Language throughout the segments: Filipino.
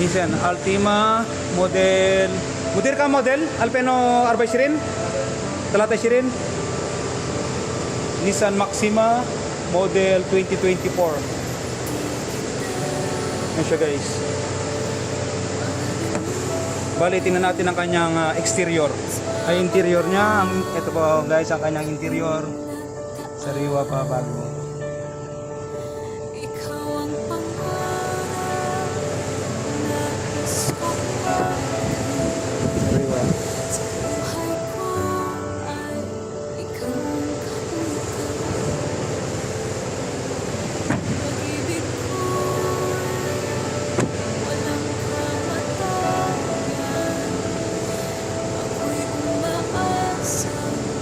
Nissan Altima model ka model Alpeno 24 23 Nissan Maxima model 2024. Yan siya guys. Bali, tingnan natin ang kanyang exterior. Ay, interior niya. Ito po guys, ang kanyang interior. Sariwa pa, bago. Sariwa.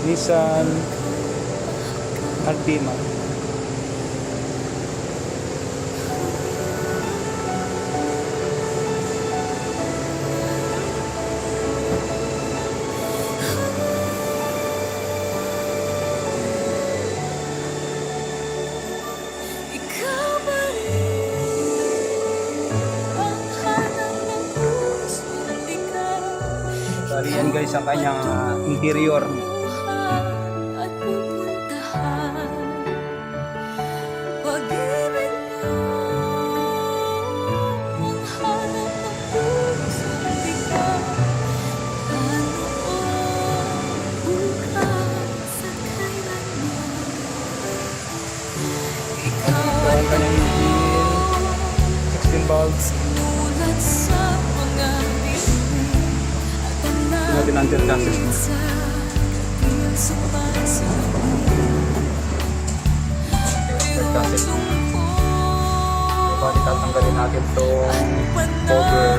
Nissan Altima. Bali yan guys ang kanyang interior. Ang kanyang engine, 16 valves. Tingnan natin ang undercasses mo. Undercasses mo. So, bali tatanggalin natin itong cover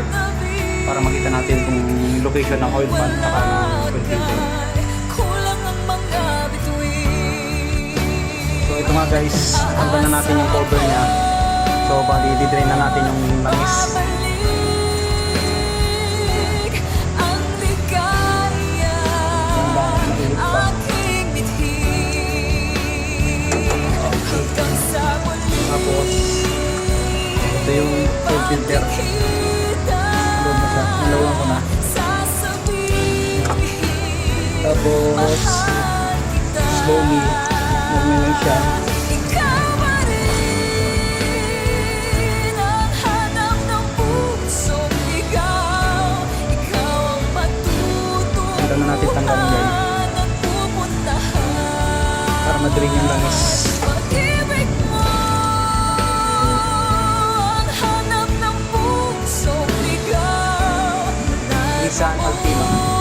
para makita natin kung location ng oil pan at ng oil filter. So ito nga guys, tanggal na natin yung cover niya. So bali, di-drain na natin yung langis. Tapos ito yung oil filter. Load na siya, nilawan ko na. Tapos slowly nagmimig siya. Handa na natin tanggalin guys para ma-drain yung langis. Nissan Altima.